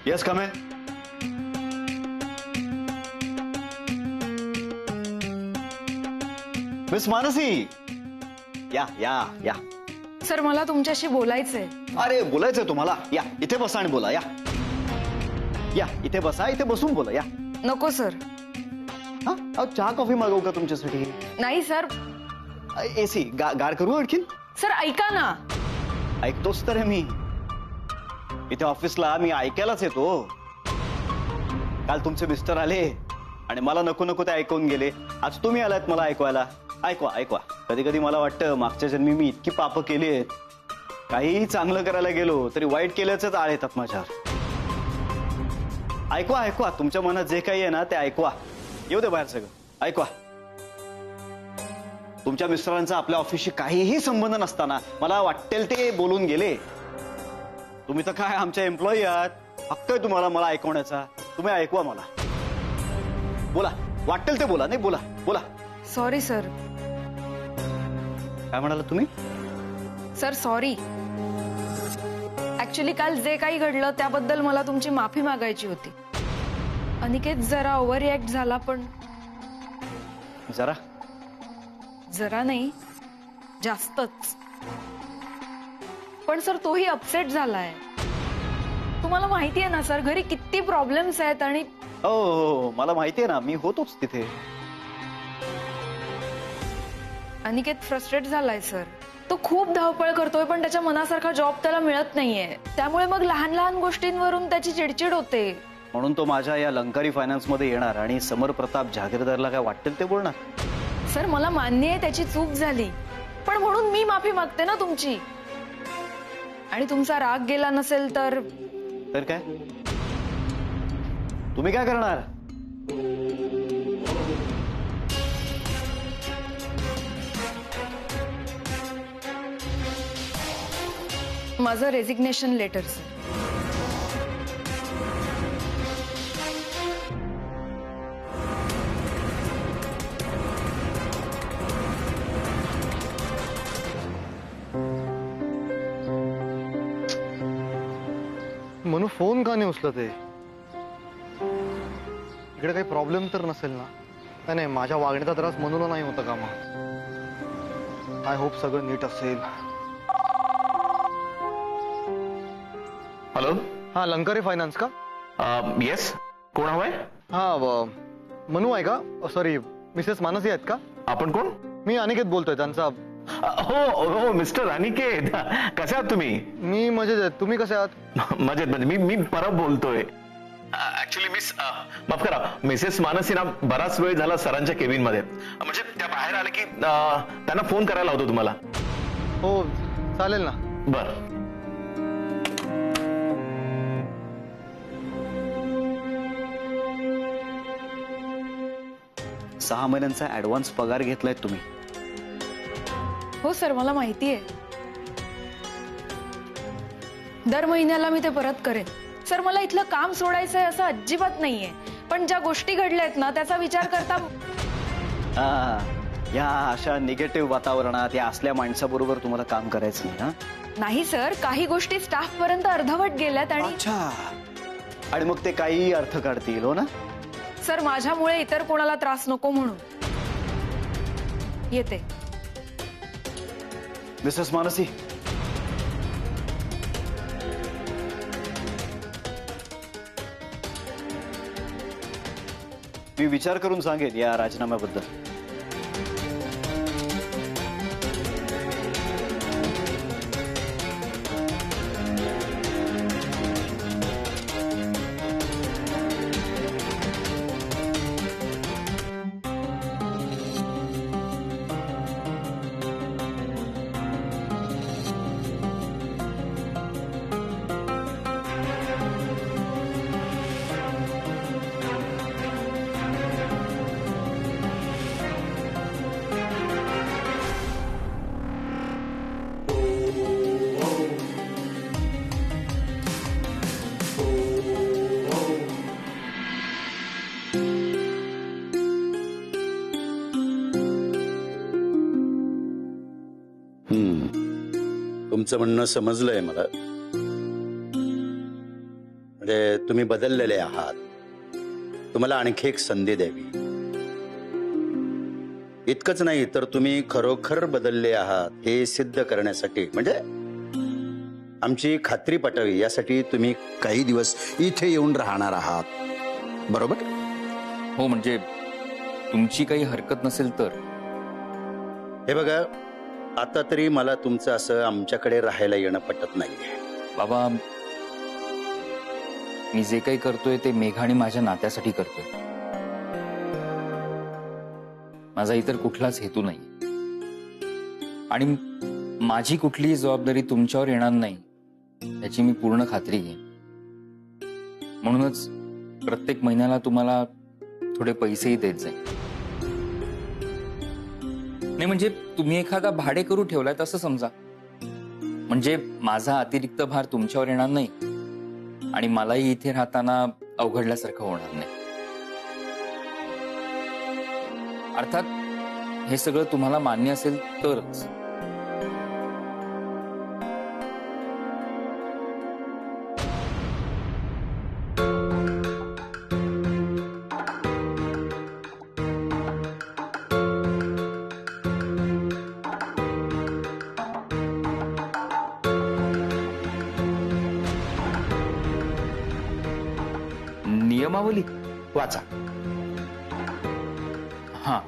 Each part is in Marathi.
Yes, come in. Miss Mansi, या या या. सर मला तुमच्याशी बोलायचंय. अरे बोलायचंय तुम्हाला? या इथे बसा आणि बोला. या या इथे बसा, इथे बसून बोला. या. नको सर. हा अहो, चहा कॉफी मागवू का तुमच्यासाठी? नाही सर. एसी गार करू आणखीन? सर ऐका ना. ऐकतोच तर आहे मी. इथे ऑफिसला मी ऐकायलाच येतो. काल तुमचे मिस्टर आले आणि मला नको नको ते ऐकून गेले. आज तुम्ही आलात मला ऐकवायला. ऐकवा ऐकवा. कधी कधी मला वाटतं मागच्या जन्मी मी इतकी पापं केली आहेत, काहीही चांगलं करायला गेलो तरी वाईट केल्याचेच आळ येतात माझ्यावर. ऐकवा ऐकवा. तुमच्या मनात जे काही आहे ना ते ऐकवा. येऊ दे बाहेर सगळं. ऐकवा. तुमच्या मिस्टरांचा आपल्या ऑफिसशी काहीही संबंध नसताना मला वाटेल ते बोलून गेले. तुम्ही तर काय आमच्या एम्प्लॉई आहात. हक्क आहे तुम्हाला मला ऐकवण्याचा. तुम्ही ऐकवा मला. बोला. वाटेल ते बोला. नाही बोला बोला. Sorry sir. काय म्हणाला तुम्ही? Sir sorry. ऍक्च्युली काल जे काही घडलं त्याबद्दल मला तुमची माफी मागायची होती. अनिकेत जरा ओव्हर रिॲक्ट झाला. पण जरा जरा नाही, जास्तच. पण सर तोही अपसेट झालाय. तुम्हाला माहिती आहे ना सर, घरी किती प्रॉब्लेम्स आहेत. आणि हो मला माहिती आहे ना, मी होतोच तिथे. अनिकेत फ्रस्ट्रेट झालाय सर. तो खूप धावपळ करतोय पण त्याच्या मनासारखा जॉब त्याला मिळत नाहीये. त्यामुळे मग लहान लहान गोष्टींवरून त्याची चिडचिड होते. म्हणून तो माझ्या या लंकारी फायनान्स मध्ये येणार आणि समर प्रताप जहागीरदारला काय वाटेल ते बोलणार. सर मला मान्य आहे त्याची चूक झाली, पण म्हणून मी माफी मागते ना तुमची. आणि तुमचा राग गेला नसेल तर काय तुम्ही काय करणार? माझं resignation letter sir. Manu phone का नाही उचलत आहे? इकडे काही प्रॉब्लेम तर नसेल ना? नाही नाही, माझ्या वागण्याचा त्रास मनूला नाही होता का मग? आय होप सगळं नीट असेल. हॅलो. हा लंकारी फायनान्स का? येस. कोण हवंय? हा मनू आहे का? सॉरी, मिसेस मानसी आहेत का? आपण कोण? मी अनिकेत बोलतोय त्यांचा. हो हो मिस्टर अनिकेत. कसे आहात तुम्ही? मी मजेत आहे. तुम्ही कसे आहात? मजेत म्हणजे मी परब बोलतोय. ऍक्च्युली मिस माफ करा, मिसेस मानसी ना बराच वेळ झाला सरांच्या केबिन मध्ये. म्हणजे त्या बाहेर आले की त्यांना फोन करायला होतो तुम्हाला. हो चालेल ना. बर. 6 महिन्यांचा ऍडव्हान्स पगार घेतलाय तुम्ही. हो सर मला माहिती आहे. दर महिन्याला मी ते परत करेन. सर मला इथलं काम सोडायचं आहे असं अजिबात नाहीये, पण ज्या गोष्टी घडल्यात ना त्याचा विचार करता. या अशा निगेटिव्ह वातावरणात या असल्या माणसाबरोबर तुम्हाला काम करायचं नाही. हा नाही सर, काही गोष्टी स्टाफ पर्यंत अर्धवट गेल्यात. आणि अच्छा, आणि मग ते काही अर्थ काढतील. हो ना सर, माझ्यामुळे इतर कोणाला त्रास नको म्हणून येते. मिसेस मानसी, मी विचार करून सांगेन या राजीनाम्याबद्दल. तुमचं म्हणणं समजलंय मला. म्हणजे म्हणजे तुम्ही बदललेले आहात, तुम्हाला आणखी एक संधी द्यावी. इतकंच नाही तर तुम्ही खरोखर बदलले आहात हे सिद्ध करण्यासाठी, म्हणजे आमची खात्री पटावी यासाठी तुम्ही काही दिवस इथे येऊन राहणार आहात, बरोबर? हो, म्हणजे तुमची काही हरकत नसेल तर. हे बघा, आता तरी मला तुमचं असं आमच्याकडे राहायला येणं पटत नाहीये. बाबा, मी जे काही करतोय ते मेघा आणि माझ्या नात्यासाठी करतोय. माझा इतर कुठलाच हेतू नाही. आणि माझी कुठलीही जबाबदारी तुमच्यावर येणार नाही याची मी पूर्ण खात्री घेईन. म्हणूनच प्रत्येक महिन्याला तुम्हाला थोडे पैसेही देत जाईल. नाही म्हणजे तुम्ही एखादा भाडे करू ठेवलाय तसं समजा. म्हणजे माझा अतिरिक्त भार तुमच्यावर येणार नाही आणि मलाही इथे राहताना अवघडल्यासारखं होणार नाही. अर्थात हे सगळं तुम्हाला मान्य असेल तरच. नियमावली वाचा. हा,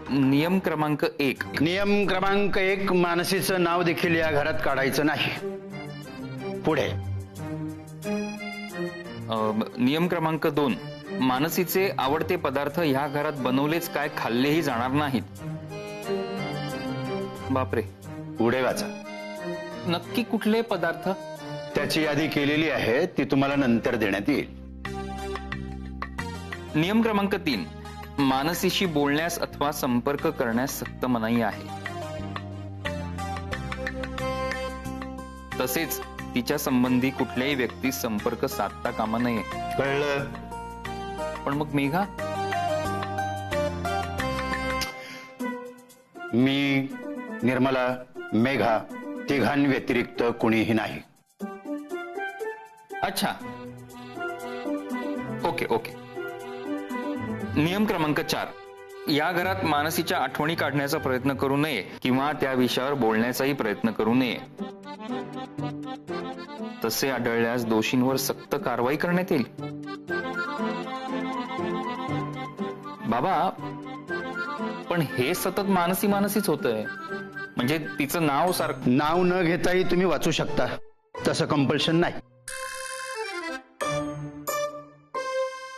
नियम क्रमांक 1. नियम क्रमांक 1, मानसीचं नाव देखील या घरात काढायचं नाही. पुढे. नियम क्रमांक 2, मानसीचे आवडते पदार्थ ह्या घरात बनवलेच काय खाल्लेही जाणार नाहीत. बापरे, पुढे वाचा. नक्की कुठले पदार्थ? त्याची यादी केलेली आहे, ती तुम्हाला नंतर देण्यात येईल. नियम क्रमांक 3, मानसीशी बोलण्यास अथवा संपर्क करण्यास सक्त मनाई आहे. तसेच तिच्या संबंधी कुठल्याही व्यक्तीस संपर्क साधता कामा नये. कळलं? पण मग मेघा? मी, निर्मला, मेघा तिघांव्यतिरिक्त कुणीही नाही. अच्छा, ओके ओके. नियम क्रमांक 4, या घरात मानसीच्या आठवणी काढण्याचा प्रयत्न करू नये किंवा त्या विषयावर बोलण्याचाही प्रयत्न करू नये. तसे आढळल्यास दोषींवर सक्त कारवाई करण्यात येईल. बाबा, पण हे सतत मानसी मानसीच होतंय. म्हणजे तिचं नाव सारखं. नाव न घेताही तुम्ही वाचू शकता, तसं कंपल्शन नाही.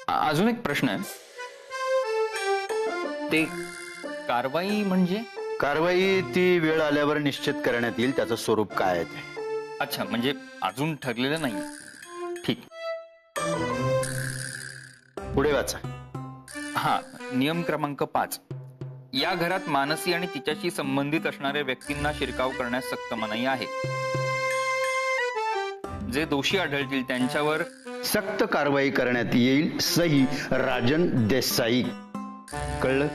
अजून एक प्रश्न आहे. ते कारवाई म्हणजे? कारवाई ती वेळ आल्यावर निश्चित करण्यात येईल, त्याचं स्वरूप काय आहे ते. अच्छा, म्हणजे अजून ठरलेलं नाही. ठीक. पुढे वाचा. हा, नियम क्रमांक 5, या घरात मानसी आणि तिच्याशी संबंधित असणाऱ्या व्यक्तींना शिरकाव करण्यास सक्त मनाई आहे. जे दोषी आढळतील त्यांच्यावर सक्त कारवाई करण्यात येईल. सही राजन देसाई. कळलं?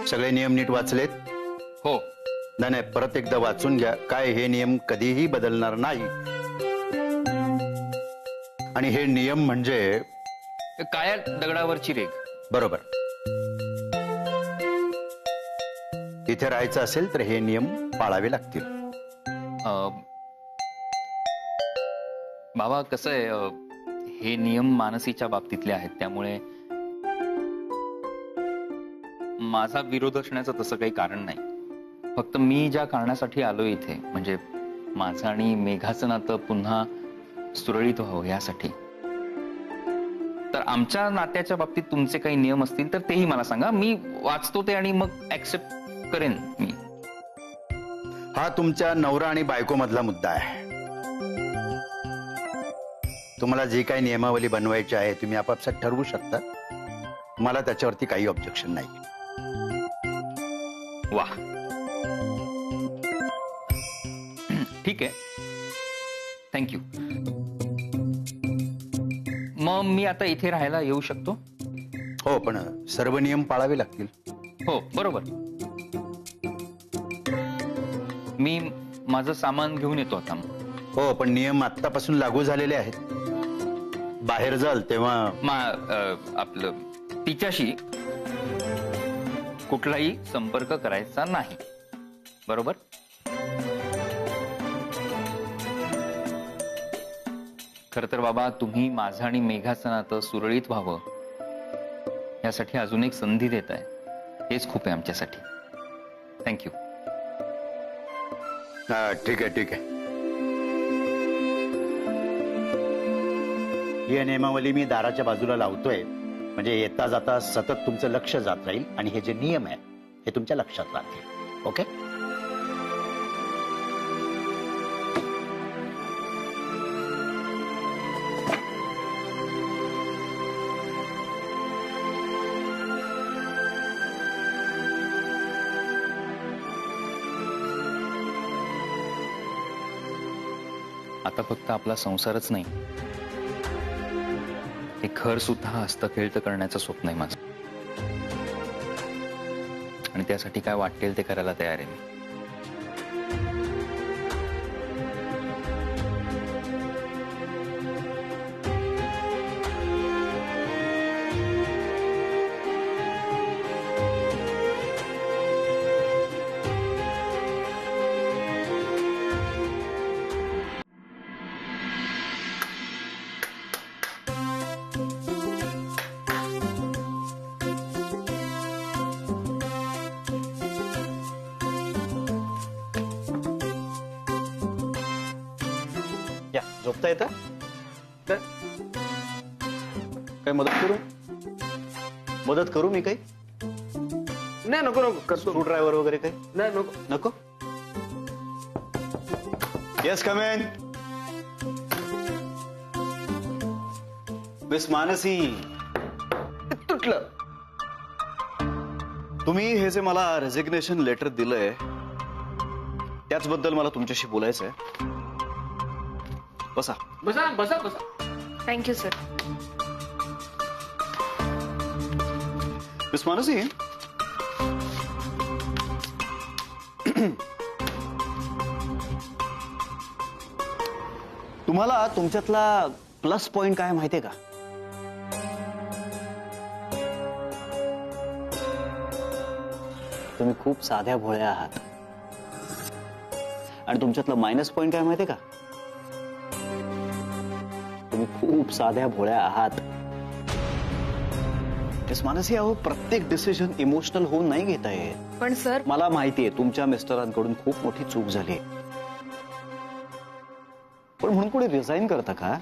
सगळे नियम नीट वाचलेत? हो. नाही, परत एकदा वाचून घ्या. काय हे नियम कधीही बदलणार नाही. आणि हे नियम म्हणजे काळ्या दगडावरची रेघ. बरोबर. इथे राहायचं असेल तर हे नियम पाळावे लागतील. बाबा, कसं आहे, हे नियम मानसीच्या बाबतीतले आहेत, त्यामुळे माझा विरोध असण्याचं तसं काही कारण नाही. फक्त मी ज्या कारणासाठी आलो इथे, म्हणजे माझं आणि मेघाचं नातं पुन्हा सुरळीत व्हावं यासाठी. तर आमच्या नात्याच्या बाबतीत तुमचे काही नियम असतील तर तेही मला सांगा. मी वाचतो ते आणि मग ऍक्सेप्ट करेन मी. हा तुमच्या नवरा आणि बायको मधला मुद्दा आहे. तुम्हाला जी काही नियमावली बनवायची आहे तुम्ही आपापसात ठरवू शकता. मला त्याच्यावरती काही ऑब्जेक्शन नाही. वा, ठीक आहे, थँक्यू. मग मी आता इथे राहायला येऊ शकतो? हो, पण सर्व नियम पाळावे लागतील. हो, बरोबर. मी माझं सामान घेऊन येतो आता. हो, पण नियम आत्तापासून लागू झालेले आहेत. बाहेर जाल तेव्हा आपलं तिच्याशी कुठलाही संपर्क करायचा नाही, बरोबर? खर तर बाबा, तुम्ही माझं आणि मेघाचं नातं सुरळीत व्हावं यासाठी अजून एक संधी देताय, हेच खूप आहे आमच्यासाठी. थँक्यू. हा, ठीक आहे ठीक आहे. ही नियमावली मी दाराच्या बाजूला लावतोय, म्हणजे येता जाता सतत तुमचं लक्ष जात राहील आणि हे जे नियम आहेत हे तुमच्या लक्षात राहतील. ओके? आता फक्त आपला संसारच नाही, हे घर सुद्धा हस्तखेळतं करण्याचं स्वप्न आहे माझं, आणि त्यासाठी काय वाटेल ते करायला तयार आहे मी. या, झोपता येतं? काय मदत करू मी काही? नाही, नको नको करतो. स्क्रू ड्रायव्हर वगैरे काही नाही, नको. नको? Yes, come in. Miss Mansi, तुटलं. तुम्ही हे जे मला रेजिग्नेशन लेटर दिलंय त्याचबद्दल मला तुमच्याशी बोलायचंय. बसा. बसा बसा बसा. Thank you sir. मिस मानसी, तुम्हाला तुमच्यातला प्लस पॉइंट काय माहितीये का? तुम्ही खूप साध्या भोळ्या आहात. आणि तुमच्यातला मायनस पॉइंट काय माहितीये का? तुम्ही खूप साध्या भोळ्या आहात. मिस मानसी, अहो प्रत्येक डिसिजन इमोशनल होऊन नाही घेता येत. पण सर, मला माहितीये तुमच्या मिस्टरांकडून खूप मोठी चूक झाली, पण म्हणून कोणी रिझाईन करतं का?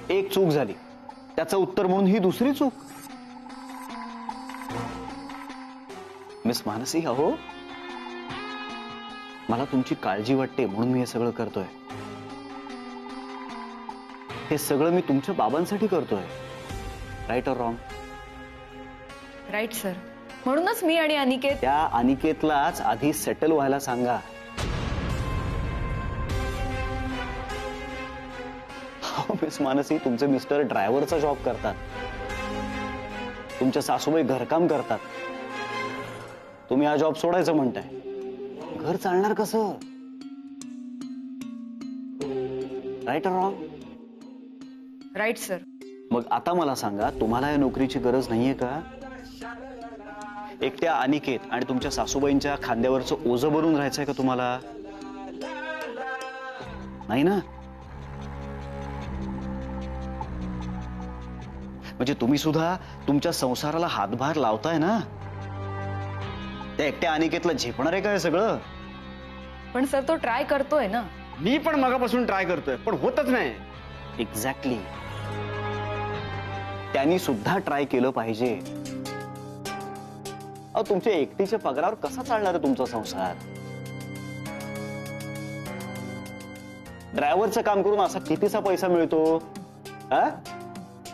एक चूक झाली त्याचं उत्तर म्हणून ही दुसरी चूक. मिस मानसी, अहो मला तुमची काळजी वाटते म्हणून मी हे सगळं करतोय. हे सगळं मी तुमच्या बाबांसाठी करतोय. Right or wrong? Right sir. म्हणूनच मी आणि अनिकेत. त्या अनिकेतलाच आधी सेटल व्हायला सांगा. मिस मानसी, तुमचे मिस्टर ड्रायव्हरचा जॉब करतात, तुमच्या सासूबाई घरकाम करतात, तुम्ही हा जॉब सोडायचं म्हणताय. घर चालणार कसं? Right or wrong? Right sir. मग आता मला सांगा, तुम्हाला या नोकरीची गरज नाहीये का? एकट्या अनिकेत आणि तुमच्या सासूबाईंच्या खांद्यावरचं ओझं भरून राहायचंय का तुम्हाला? नाही ना? म्हणजे तुम्ही सुद्धा तुमच्या संसाराला हातभार लावताय ना? त्या एकट्या अनिकेतला झेपणार आहे का हे सगळं? पण सर, तो ट्राय करतोय ना. मी पण मगापासून ट्राय करतोय, पण होतच नाही. एक्झॅक्टली. त्यांनी सुद्धा ट्राय केलं पाहिजे. अहो, तुमच्या एकटीच्या पगारावर कसा चालणार आहे तुमचा संसार? ड्रायव्हरचं काम करून असा कितीचा पैसा मिळतो?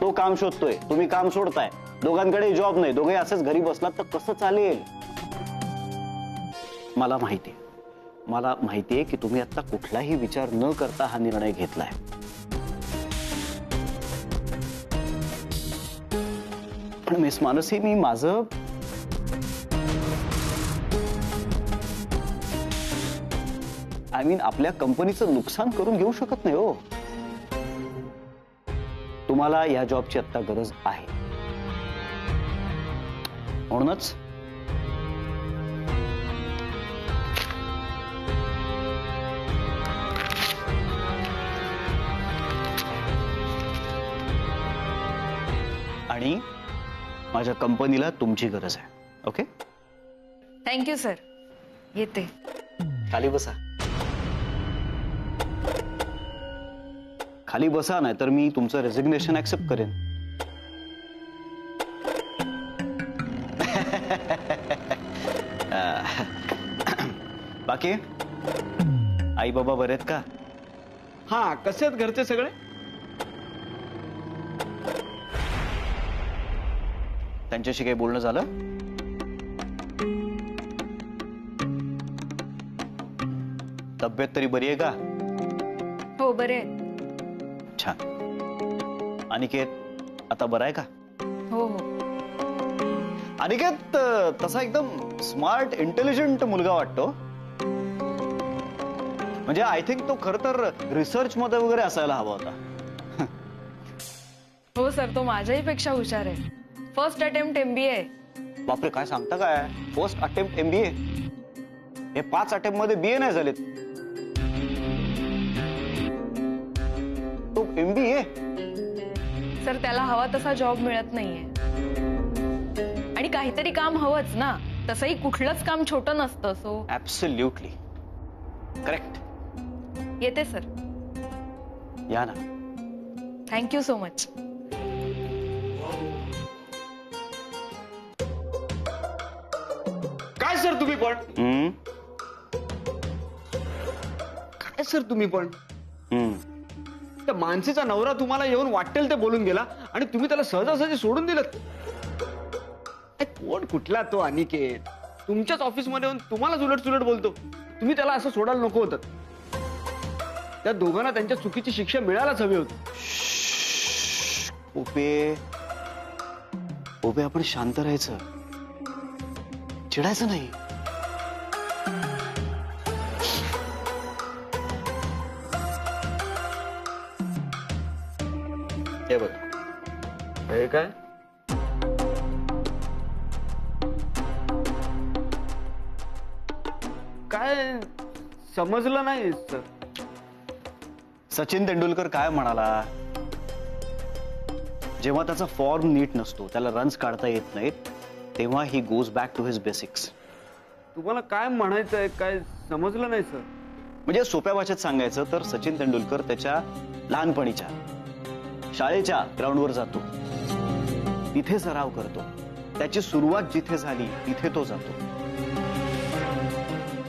तो काम शोधतोय, तुम्ही काम सोडताय, दोघांकडे जॉब नाही, दोघे असेच घरी बसलात तर कसं चालेल? मला माहितीये की तुम्ही आता कुठलाही विचार न करता हा निर्णय घेतलाय. पण मिस मानसी, मी माझं आय मीन आपल्या कंपनीचं नुकसान करून घेऊ शकत नाही हो. तुम्हाला या जॉबची आता गरज आहे म्हणूनच आणि माझ्या कंपनीला तुमची गरज आहे. Okay, thank you sir. येते. खाली बसा. खाली बसा, नाही तर मी तुमचं रेजिग्नेशन ऍक्सेप्ट करेन. बाकी आई बाबा बरे आहेत का? हा, कसे आहेत घरचे सगळे? त्यांच्याशी काही बोलणं झालं? तब्येत तरी बरी आहे का? हो, बरे आहे. छान. अनिकेत आता बरा आहे का? हो हो. अनिकेत तसा एकदम स्मार्ट इंटेलिजंट मुलगा वाटतो. म्हणजे आय थिंक तो खर तर रिसर्च मध्ये वगैरे असायला हवा होता. हो सर, तो माझ्याही पेक्षा हुशार आहे. First attempt MBA. बापरे, काय सांगता काय? First attempt MBA. हे 5 अटेम्प्ट मध्ये BA नाही झालेत. तो MBA. सर, त्याला हवा तसा जॉब मिळत नाहीये. आणि काहीतरी काम हवंच ना. तसंही कुठलंच काम छोटं नसतं. So absolutely correct. येते सर. या ना. Thank you so much. काय सर तुम्ही पण? हम्म, काय सर तुम्ही पण? हम्म. त्या मानसीचा नवरा तुम्हाला येऊन वाटेल ते बोलून गेला आणि तुम्ही त्याला सहजासहजी सोडून दिलं. कोण कुठला तो अनिकेत? तुमच्याच ऑफिसमध्ये येऊन तुम्हालाच उलट बोलतो. तुम्ही त्याला असं सोडायला नको होतं. त्या दोघांना त्यांच्या चुकीची शिक्षा मिळायलाच हवी होती. ओपे ओपे, आपण शांत राहायचं, चिडायचं नाही. हे बघ, हे काय? काय समजलं नाही सर. सचिन तेंडुलकर काय म्हणाला? जेव्हा त्याचा फॉर्म नीट नसतो, त्याला रन्स काढता येत नाहीत, तेव्हा he goes back to his basics. तुम्हाला काय म्हणायचंय? काय समजलं नाही सर. म्हणजे सोप्या भाषेत सांगायचं तर सचिन तेंडुलकर त्याच्या लहानपणीच्या शाळेच्या ग्राउंडवर जातो, तिथे सराव करतो. त्याची सुरुवात जिथे झाली तिथे तो जातो.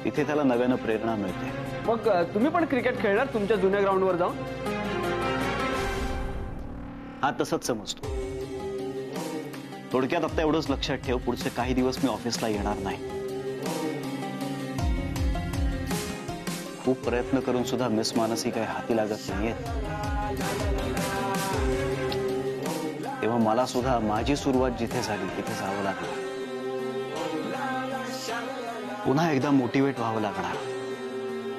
तिथे त्याला नव्यानं प्रेरणा मिळते. मग तुम्ही पण क्रिकेट खेळणार तुमच्या जुन्या ग्राउंडवर जाऊन? हा, तसंच समजतो. थोडक्यात आता एवढंच लक्षात ठेव, पुढचे काही दिवस मी ऑफिसला येणार नाही. खूप प्रयत्न करून सुद्धा मिस मानसी काही हाती लागत नाहीयेत. तेव्हा मला सुद्धा माझी सुरुवात जिथे झाली तिथे जावं लागलं. पुन्हा एकदा मोटिवेट व्हावं लागणार.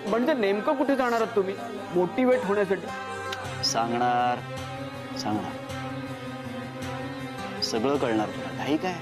म्हणजे नेमकं कुठे जाणार आहात तुम्ही मोटिवेट होण्यासाठी? सांगणार सगळं कळणार तुला. काही काय